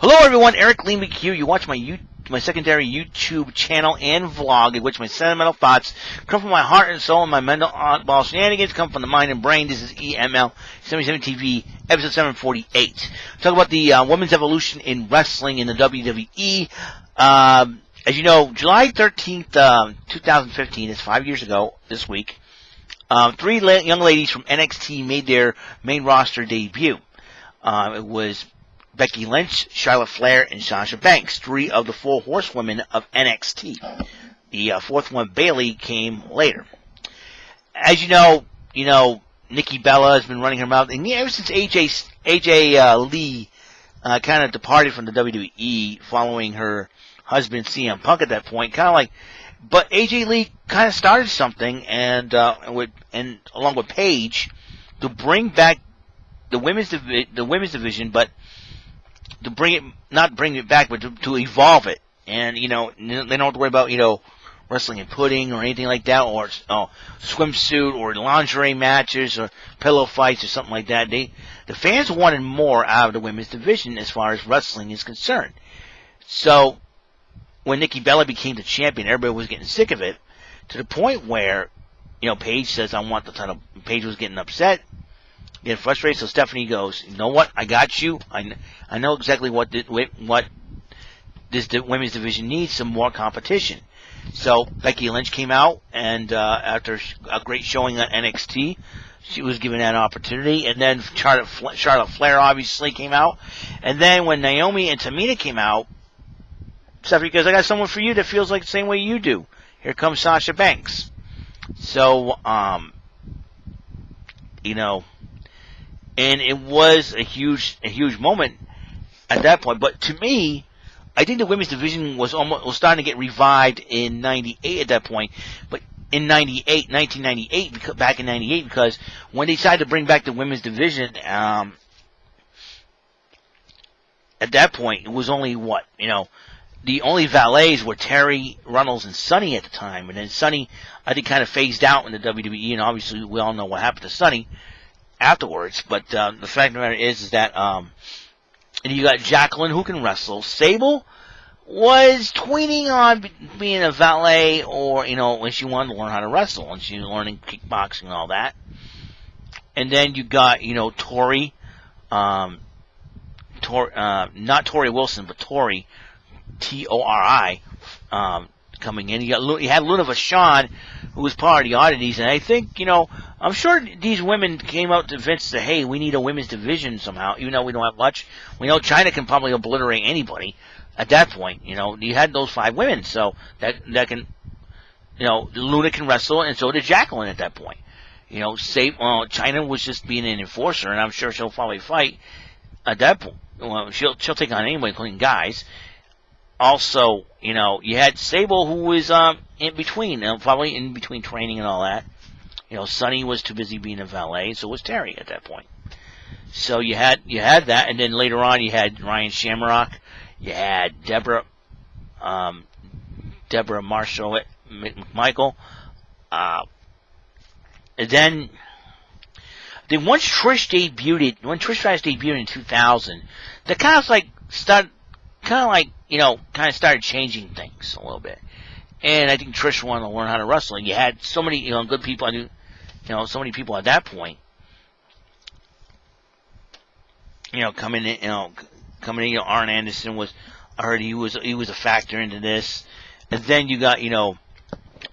Hello everyone, Eric Lee McHugh. You watch my secondary YouTube channel and vlog in which my sentimental thoughts come from my heart and soul and my mental oddball shenanigans come from the mind and brain. This is EML77 TV, episode 748. Talk about the women's evolution in wrestling in the WWE. As you know, July 13th, 2015, is 5 years ago this week, three young ladies from NXT made their main roster debut. It was Becky Lynch, Charlotte Flair, and Sasha Banks, three of the four horsewomen of NXT. The fourth one, Bayley, came later. As you know, Nikki Bella has been running her mouth, and ever since AJ Lee kind of departed from the WWE following her husband CM Punk at that point, but AJ Lee kind of started something, and along with Paige, to bring back the women's division, but to not bring it back, but to evolve it. And, they don't have to worry about, wrestling and pudding or anything like that, or swimsuit or lingerie matches or pillow fights or something like that. The fans wanted more out of the women's division as far as wrestling is concerned. So when Nikki Bella became the champion, everybody was getting sick of it, to the point where, Paige says, I want the title. Paige was getting upset, getting frustrated, so Stephanie goes, you know what, I got you. I know exactly what this women's division needs, some more competition. So Becky Lynch came out, and after a great showing on NXT, she was given that opportunity. And then Charlotte Flair obviously came out. And then when Naomi and Tamina came out, Stephanie goes, I got someone for you that feels like the same way you do. Here comes Sasha Banks. So, and it was a huge moment at that point. But to me, I think the women's division was starting to get revived in '98 at that point. But in 1998, back in '98, because when they decided to bring back the women's division, at that point, it was only the only valets were Terry Runnels and Sunny at the time. And then Sunny, I think, kind of phased out in the WWE, and obviously we all know what happened to Sunny afterwards. But the fact of the matter is that and you got Jacqueline, who can wrestle. Sable was tweening on being a valet, or when she wanted to learn how to wrestle, and she was learning kickboxing and all that. And then you got Tori, not Tori Wilson, but Tori, Tori, coming in. You had Luna Vachon, who was part of the oddities, and I think, I'm sure these women came out to Vince and said, hey, we need a women's division somehow, even though we don't have much. We know China can probably obliterate anybody at that point. You had those 5 women, so that can, Luna can wrestle, and so did Jacqueline at that point. China was just being an enforcer, and I'm sure she'll probably fight at that point. Well, she'll take on anybody, including guys. Also, you had Sable, who was in between, probably in between training and all that. Sunny was too busy being a valet, so was Terry at that point. So you had that, and then later on you had Ryan Shamrock, you had Deborah Marshall McMichael, and then once Trish debuted in 2000, they kind of started changing things a little bit. And I think Trish wanted to learn how to wrestle. And you had so many, good people. So many people at that point, coming in. Arn Anderson I heard he was a factor into this. And then you got,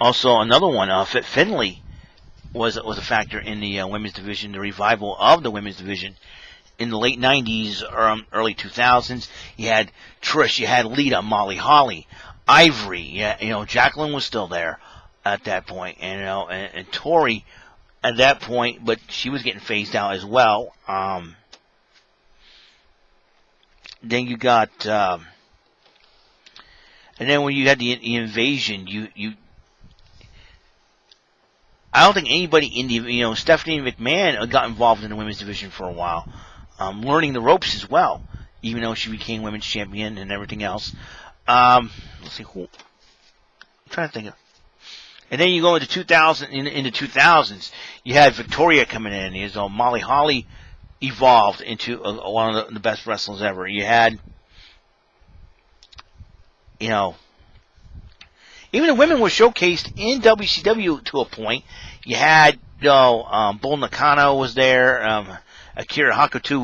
also another one, Fit Finlay was a factor in the women's division, the revival of the women's division. In the late 90s, early 2000s, you had Trish, you had Lita, Molly Holly, Ivory, Jacqueline was still there at that point, and Tori at that point, but she was getting phased out as well. Then you got, and then when you had the invasion, I don't think anybody in the, Stephanie McMahon got involved in the women's division for a while. Learning the ropes as well, even though she became women's champion and everything else. Let's see who. I'm trying to think of. And then you go into 2000s, you had Victoria coming in. Molly Holly evolved into one of the best wrestlers ever. You had you know, even the women were showcased in WCW to a point. You had, Bull Nakano was there, Akira Hakuto,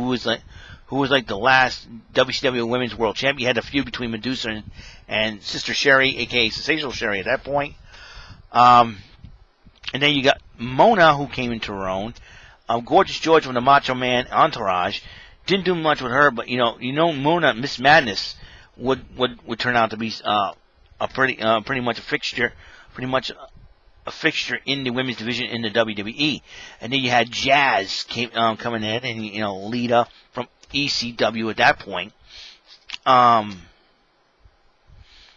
who was like the last WCW Women's World Champion. You had a feud between Medusa and Sister Sherry, aka Sensational Sherry, at that point. And then you got Mona, who came into her own. Gorgeous George from the Macho Man Entourage. Didn't do much with her, but Mona, Miss Madness, would turn out to be pretty much a fixture in the women's division in the WWE. And then you had Jazz coming in, and Lita from ECW at that point.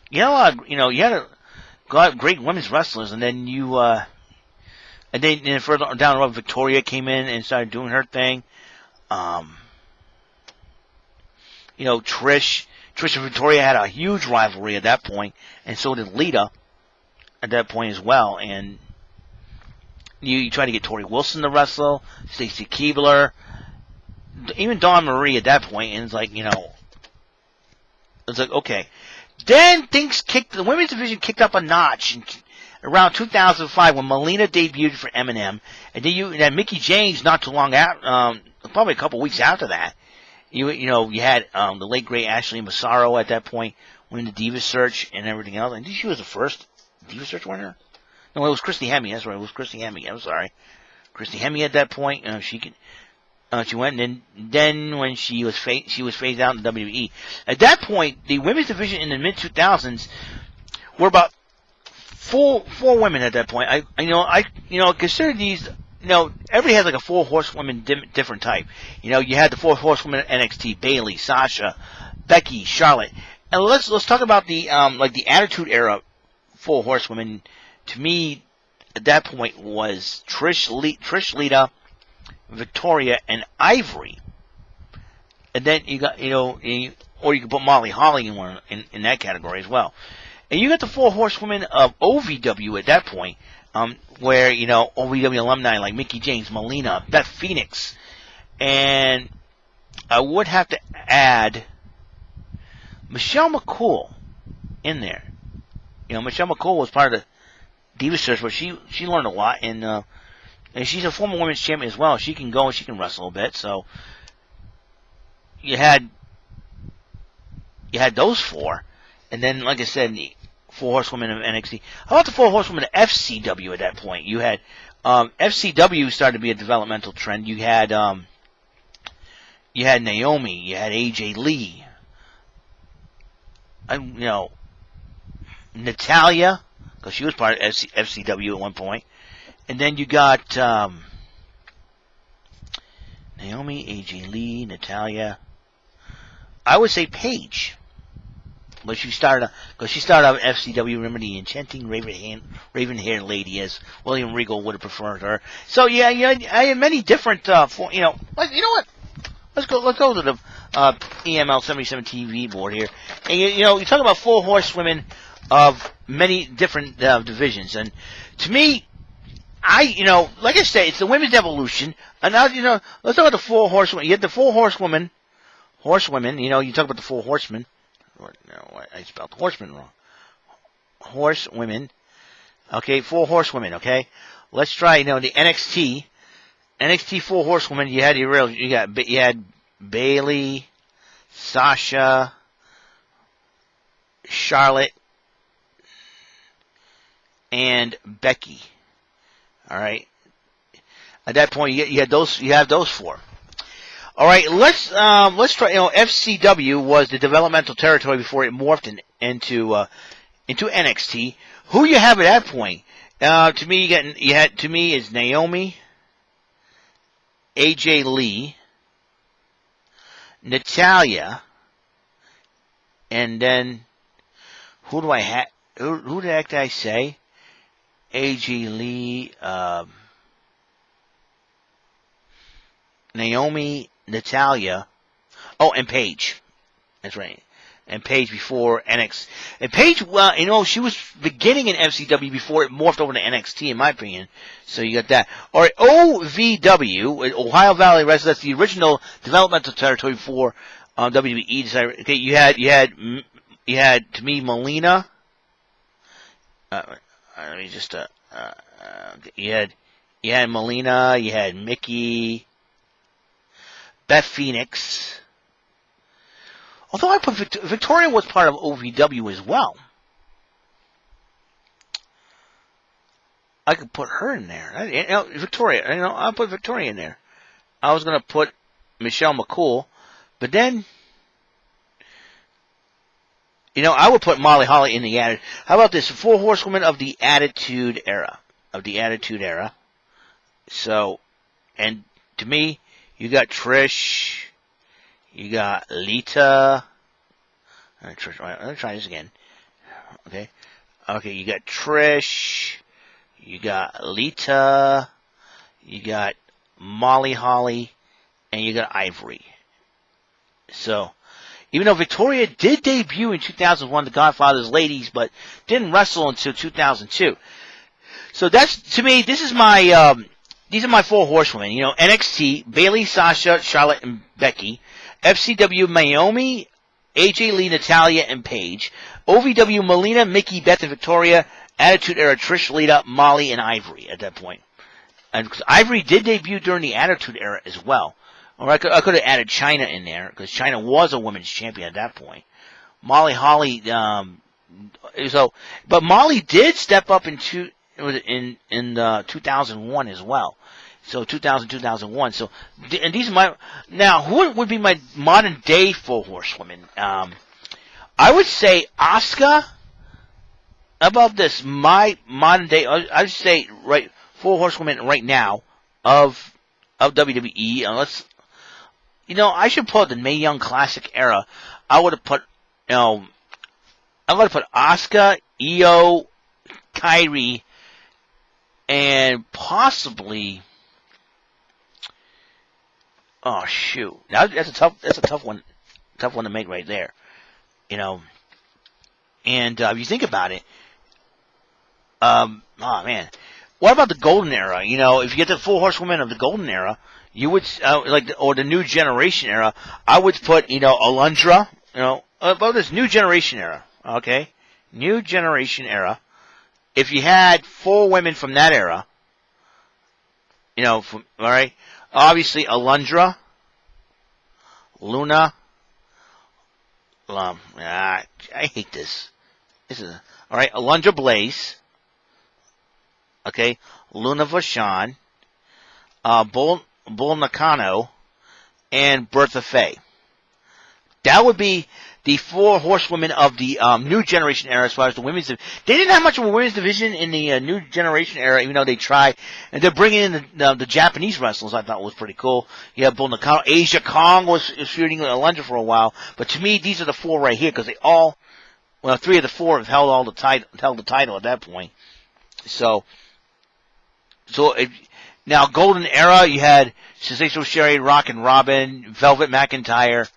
You had a lot of great women's wrestlers, and then and then further down the road, Victoria came in and started doing her thing. Trish and Victoria had a huge rivalry at that point, and so did Lita at that point as well. And you try to get Tori Wilson to wrestle, Stacy Keibler, even Dawn Marie at that point, and it's like, okay. Then the women's division kicked up a notch around 2005 when Melina debuted for M&M, and then you had Mickie James not too long out, probably a couple weeks after that. You had the late great Ashley Massaro at that point winning the Diva Search and everything else. I think she was the first Diva Search winner. No, it was Christy Hemme. That's right, it was Christy Hemme. I'm sorry, Christy Hemme at that point. She went, and then when she was phased out in the WWE. At that point, the women's division in the mid 2000s were about four women at that point. I consider these. Everybody has like a 4 horsewomen different type. You had the 4 horsewomen at NXT: Bayley, Sasha, Becky, Charlotte. And let's talk about the the Attitude Era 4 horsewomen. To me, at that point was Trish, Lita, Victoria, and Ivory. And then you got or you can put Molly Holly in that category as well. And you got the 4 horsewomen of OVW at that point. Where, OVW alumni like Mickie James, Melina, Beth Phoenix, and I would have to add Michelle McCool in there. Michelle McCool was part of the Diva Search, but she learned a lot, and she's a former women's champion as well. She can go and she can wrestle a bit, so you had those 4, and then, like I said, the 4 horsewomen of NXT. How about the 4 horsewomen of FCW at that point? You had FCW started to be a developmental trend. You had Naomi. You had AJ Lee. Natalya, because she was part of FCW at one point. And then you got Naomi, AJ Lee, Natalya. I would say Paige. But she started out in FCW. Remember the enchanting raven-haired lady, as William Regal would have preferred her. So yeah, I have many different. What? Let's go to the EML77 TV board here. And you talk about 4 horsewomen of many different divisions, and to me, like I said, it's the women's evolution. And now let's talk about the 4 horsewomen. You had the 4 horsewomen. You talk about the 4 horsemen. No, I spelled horsemen wrong. Horsewomen. Okay, 4 horsewomen, okay? Let's try, the NXT 4 horsewomen. You had Bayley, Sasha, Charlotte, and Becky. All right. At that point, you have those 4. All right, let's try. FCW was the developmental territory before it morphed into NXT. Who you have at that point? To me, is Naomi, AJ Lee, Natalya, and then who do I have? Who the heck did I say? AJ Lee, Naomi, Natalya, and Paige. That's right. And Paige before NXT. And Paige, she was beginning in FCW before it morphed over to NXT, in my opinion. So you got that. All right, OVW, Ohio Valley Wrestling. That's the original developmental territory for WWE. Okay, you had you had, to me, Melina. Let me just, you had Melina, you had Mickey, Beth Phoenix. Although I put Victoria was part of OVW as well. I could put her in there. Victoria, I'll put Victoria in there. I was going to put Michelle McCool, but then, I would put Molly Holly in the Attitude. How about this? 4 horsewomen of the Attitude Era. So, and to me, you got Trish, you got Lita. Let me try this again. Okay, you got Trish, you got Lita, you got Molly Holly, and you got Ivory. So, even though Victoria did debut in 2001, The Godfather's Ladies, but didn't wrestle until 2002. So that's, to me, this is my, these are my 4 horsewomen. NXT, Bayley, Sasha, Charlotte, and Becky. FCW, Naomi, AJ Lee, Natalia, and Paige. OVW, Melina, Mickey, Beth, and Victoria. Attitude Era, Trish, Lita, Molly, and Ivory at that point. And because Ivory did debut during the Attitude Era as well. Or I could have added Chyna in there, because Chyna was a women's champion at that point. Molly Holly, but Molly did step up in 2001 as well. So 2001. So, and these are now, who would be my modern day 4 horsewomen? I would say Asuka. How about this? My modern day, I would say, 4 horsewomen right now of WWE, unless, I should put the Mae Young Classic era. I would have put, Asuka, Io, Kyrie, and possibly, oh shoot, now that's a tough one to make right there, And if you think about it, oh man, what about the Golden Era? If you get the 4 horsewomen of the Golden Era, you would or the New Generation Era. I would put Alundra. About this New Generation Era. Okay, New Generation Era. If you had 4 women from that era, all right, obviously Alundra, Luna. I hate this. This is all right. Alundra Blaze. Okay, Luna Vachon, Bull Nakano, and Bertha Faye. That would be the 4 horsewomen of the New Generation Era as far as the women's division. They didn't have much of a women's division in the New Generation Era, even though they tried. And they're bringing in the Japanese wrestlers, I thought was pretty cool. You have Bull Nakano. Asia Kong was shooting Alundra for a while. But to me, these are the 4 right here, because they all, 3 of the 4 have held the title at that point. So now Golden Era, you had Sensational Sherry, Rock and Robin, Velvet McIntyre,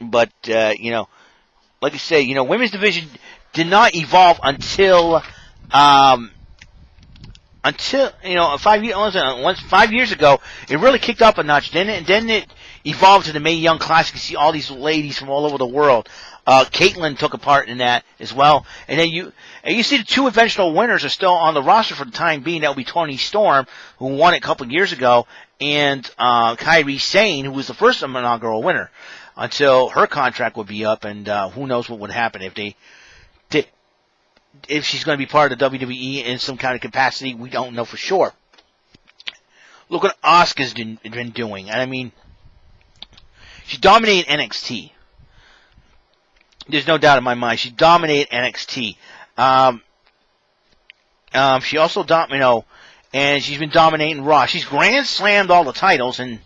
but like I say, women's division did not evolve until 5 years ago. It really kicked up a notch. Then it evolved to the Mae Young Classic. You see all these ladies from all over the world. Caitlyn took a part in that as well. And then you see the 2 eventual winners are still on the roster for the time being. That would be Toni Storm, who won it a couple of years ago, and Kairi Sane, who was the first inaugural winner, until her contract would be up, and who knows what would happen if she's going to be part of the WWE in some kind of capacity. We don't know for sure. Look what Asuka's been doing. And I mean, she dominated NXT. There's no doubt in my mind. She dominated NXT. She also and she's been dominating Raw. She's grand slammed all the titles, and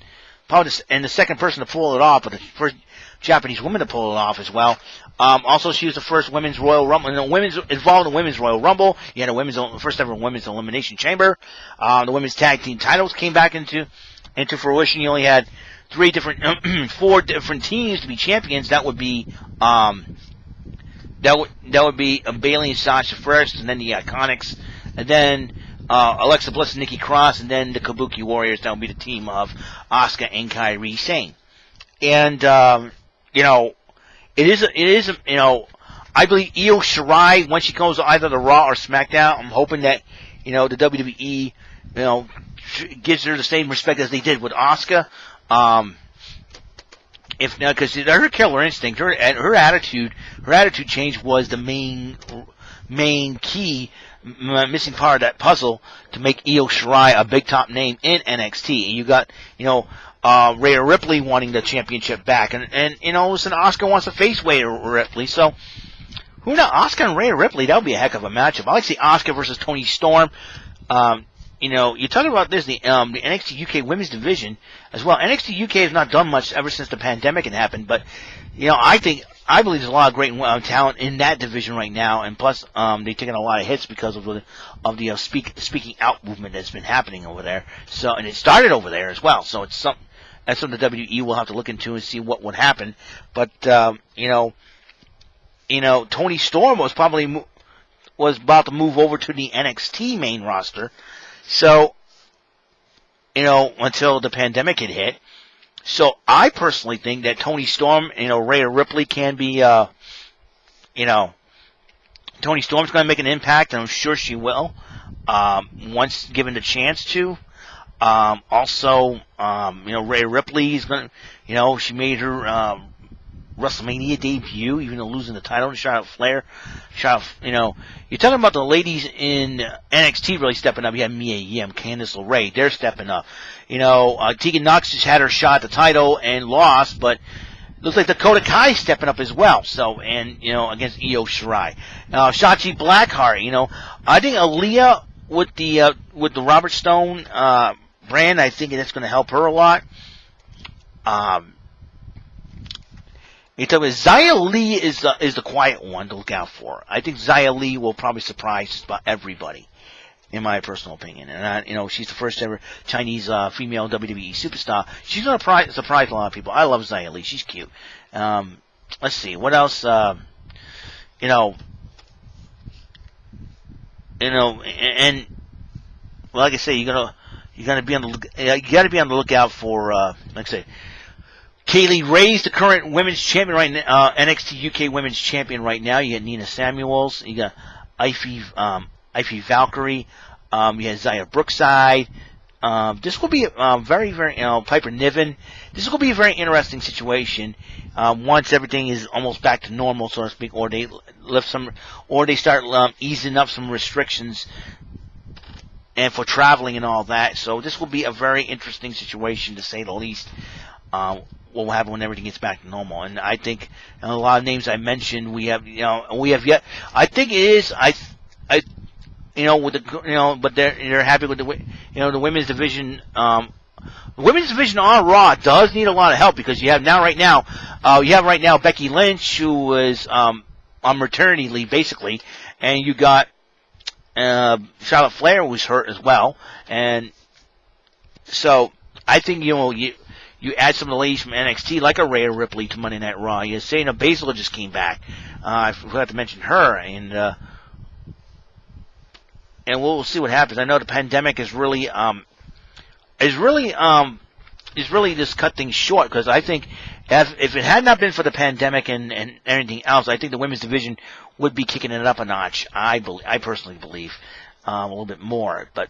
probably the second person to pull it off, but the first Japanese woman to pull it off as well. Also, she was the first women's Royal Rumble, involved in the women's Royal Rumble. You had first ever women's Elimination Chamber. The women's tag team titles came back into fruition. You only had 4 different teams to be champions. That would be Bayley and Sasha first, and then the Iconics, and then Alexa Bliss and Nikki Cross, and then the Kabuki Warriors. That would be the team of Asuka and Kairi Sane. And you know, I believe Io Shirai, when she goes to either the Raw or SmackDown, I'm hoping that, you know, the WWE, you know, gives her the same respect as they did with Asuka. If now, because her killer instinct, her attitude change was the main key, missing part of that puzzle to make Io Shirai a big top name in NXT. And you got, you know, Rhea Ripley wanting the championship back, and you know, listen, Asuka wants to face Rhea Ripley, so who knows? Asuka and Rhea Ripley, that would be a heck of a matchup. I like to see Asuka versus Toni Storm. You know, you're talking about this, the NXT UK Women's Division as well. NXT UK has not done much ever since the pandemic had happened, but, you know, I believe there's a lot of great talent in that division right now, and plus, they've taken a lot of hits because of the speaking out movement that's been happening over there. So, and it started over there as well. So that's something the WWE will have to look into and see what would happen. But, you know, Toni Storm was about to move over to the NXT main roster. So, you know, until the pandemic had hit. So I personally think that Toni Storm, you know, Rhea Ripley can be, you know, Toni Storm's going to make an impact, and I'm sure she will, once given the chance to. Also, you know, Rhea Ripley is going to, you know, she made her, WrestleMania debut, even though losing the title to Charlotte Flair. You know, you're talking about the ladies in NXT really stepping up. You have Mia Yim, Candice LeRae, they're stepping up. You know, Tegan Nox just had her shot at the title and lost, but looks like Dakota Kai stepping up as well. So, and, you know, against Io Shirai. Shotzi Blackheart, you know, I think Aaliyah with the Robert Stone, brand, I think that's going to help her a lot. Ziya Lee is the quiet one to look out for. I think Ziya Lee will probably surprise just about everybody, in my personal opinion. And you know, she's the first ever Chinese female WWE superstar. She's going to surprise a lot of people. I love Ziya Lee. She's cute. Let's see what else. You know, and like I say, you gotta be on the lookout for like I say. Kaylee Ray's the current women's champion right now, NXT UK women's champion right now. You got Nina Samuels, you got Ivy Valkyrie, you got Zaya Brookside. This will be very, very, Piper Niven. This will be a very interesting situation once everything is almost back to normal, so to speak, or they start easing up some restrictions and for traveling and all that. So this will be a very interesting situation, to say the least. What will happen when everything gets back to normal? And I think a lot of names I mentioned, we have yet. I think it is. But they're happy with the women's division. The women's division on Raw does need a lot of help, because you have right now Becky Lynch, who is on maternity leave basically, and you got Charlotte Flair, who's hurt as well, and so I think you add some of the ladies from NXT, like a Rhea Ripley, to Monday Night Raw. Shayna Baszler just came back. I forgot to mention her, and we'll see what happens. I know the pandemic is really just cut things short, because I think if it had not been for the pandemic and everything else, I think the women's division would be kicking it up a notch. I personally believe a little bit more, but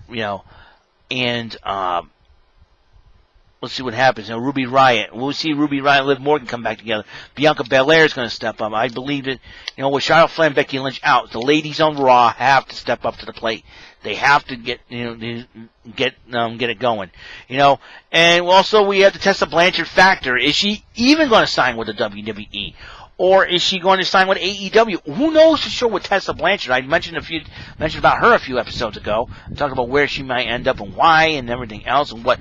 let's see what happens. Ruby Riott. We'll see Ruby Riott and Liv Morgan come back together. Bianca Belair is going to step up. I believe that, with Charlotte Flair and Becky Lynch out, the ladies on Raw have to step up to the plate. They have to get it going. And also we have the Tessa Blanchard factor. Is she even going to sign with the WWE? Or is she going to sign with AEW? Who knows for sure with Tessa Blanchard? I mentioned about her a few episodes ago. Talking about where she might end up and why and everything else, and what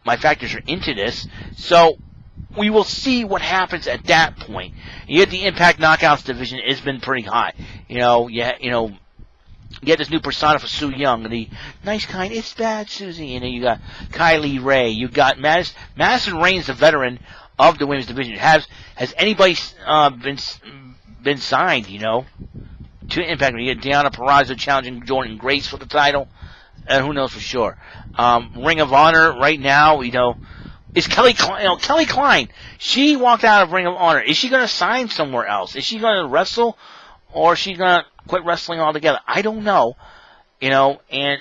my factors are into this. So we will see what happens at that point. You get the Impact Knockouts division. It's been pretty hot. You get this new persona for Su Yung, the nice, kind, it's bad, Susie. You got Kylie Ray. You got Madison Rayne, the veteran of the women's division. Has anybody been signed? To Impact? You get Deonna Purrazzo challenging Jordynne Grace for the title. And who knows for sure. Ring of Honor right now, is Kelly Klein. Kelly Klein, she walked out of Ring of Honor. Is she going to sign somewhere else? Is she going to wrestle, or is she going to quit wrestling altogether? I don't know. And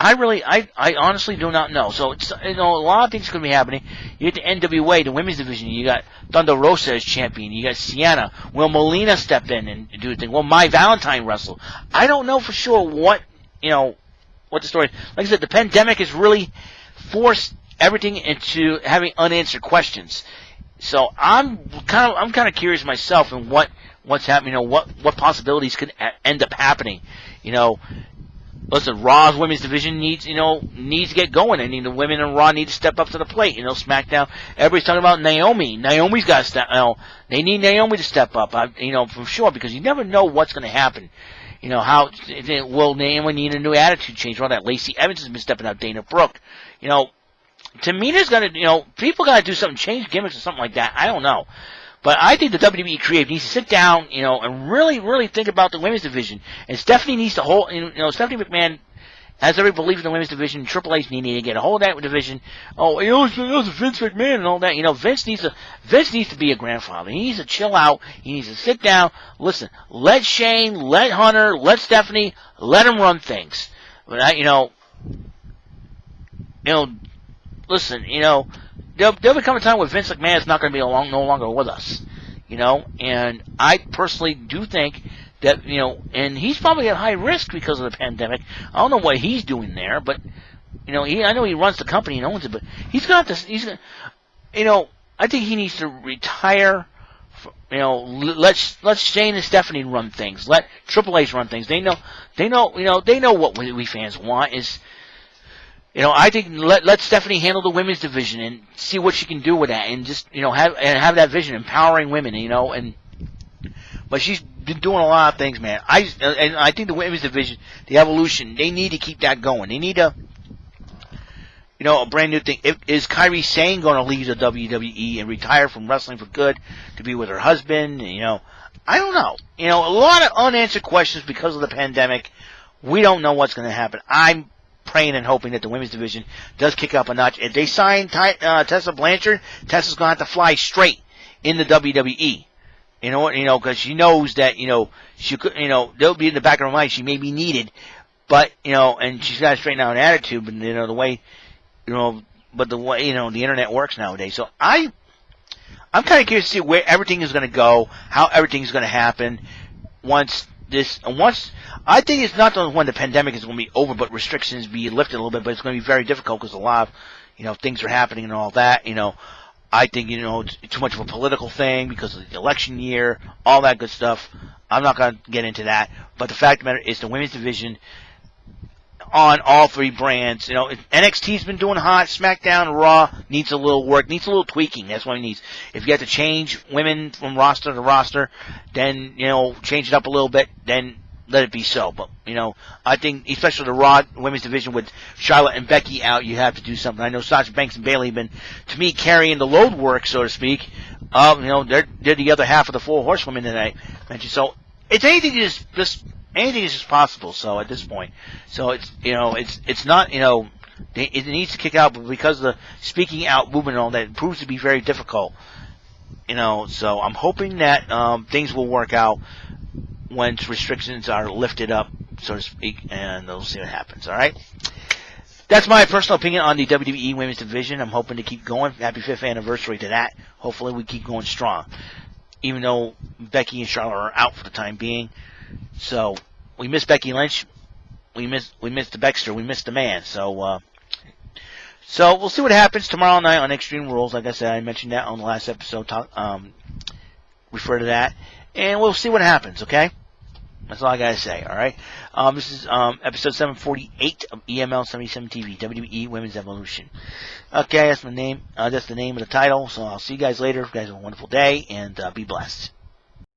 I honestly do not know. So it's a lot of things could be happening. You get the NWA, the women's division. You got Thunder Rosa as champion. You got Sienna. Will Molina step in and do a thing? Will Mai Valentine wrestle? I don't know for sure what the story. Like I said, the pandemic has really forced everything into having unanswered questions. So I'm kind of curious myself and what's happening. What possibilities could end up happening. Listen, Raw's women's division needs to get going. I mean, the women in Raw need to step up to the plate. SmackDown, everybody's talking about Naomi. Naomi's got to step. They need Naomi to step up. For sure, because you never know what's going to happen. How will Naomi need a new attitude change? All that. Lacey Evans has been stepping out. Dana Brooke. Tamina's got to. People got to do something, change gimmicks or something like that. I don't know. But I think the WWE creative needs to sit down, and really, really think about the women's division. And Stephanie needs to hold, Stephanie McMahon has every belief in the women's division. Triple H need to get a hold of that division. Oh, it's Vince McMahon and all that. Vince needs to be a grandfather. He needs to chill out. He needs to sit down. Listen, let Shane, let Hunter, let Stephanie, let them run things. But listen, there'll become a time where Vince McMahon is not going to be no longer with us, and I personally do think that, and he's probably at high risk because of the pandemic. I don't know what he's doing there, but, I know he runs the company and owns it, but I think he needs to retire. Let Shane and Stephanie run things. Let Triple H run things. They know what we fans want is, I think let Stephanie handle the women's division and see what she can do with that, and just have that vision, empowering women, But she's been doing a lot of things, man. I think the women's division, the evolution, they need to keep that going. They need a brand new thing. Is Kyrie Sane going to leave the WWE and retire from wrestling for good to be with her husband? I don't know. A lot of unanswered questions because of the pandemic. We don't know what's going to happen. I'm praying and hoping that the women's division does kick up a notch. If they sign Tessa Blanchard, Tessa's going to have to fly straight in the WWE. Because she knows that, she could, they'll be in the back of her mind. She may be needed, but, and she's got to straighten out an attitude, but, the way, the internet works nowadays. So I'm kind of curious to see where everything is going to go, how everything's going to happen once I think it's not when the pandemic is going to be over, but restrictions be lifted a little bit, but it's going to be very difficult because a lot of, things are happening and all that, I think, it's too much of a political thing because of the election year, all that good stuff. I'm not going to get into that. But the fact of the matter is the women's division on all three brands. NXT's been doing hot. SmackDown, Raw needs a little work, needs a little tweaking. That's what it needs. If you have to change women from roster to roster, then, change it up a little bit, then let it be so. But, I think, especially the Raw women's division with Charlotte and Becky out, you have to do something. I know Sasha Banks and Bayley have been, to me, carrying the load work, so to speak. They're the other half of the four horsewomen that I mentioned. So, anything is just possible. So, at this point. So, it's not, it needs to kick out, but because of the speaking out movement and all that, it proves to be very difficult. So I'm hoping that things will work out once restrictions are lifted up, so to speak, and we'll see what happens, all right? That's my personal opinion on the WWE Women's Division. I'm hoping to keep going. Happy 5th anniversary to that. Hopefully we keep going strong, even though Becky and Charlotte are out for the time being. So we miss Becky Lynch. We miss the Baxter. We miss the man. So we'll see what happens tomorrow night on Extreme Rules. Like I said, I mentioned that on the last episode. Refer to that. And we'll see what happens, okay? That's all I gotta say, alright? This is episode 748 of EML77 TV, WWE Women's Evolution. Okay, that's my name. That's the name of the title. So I'll see you guys later. You guys have a wonderful day, and be blessed.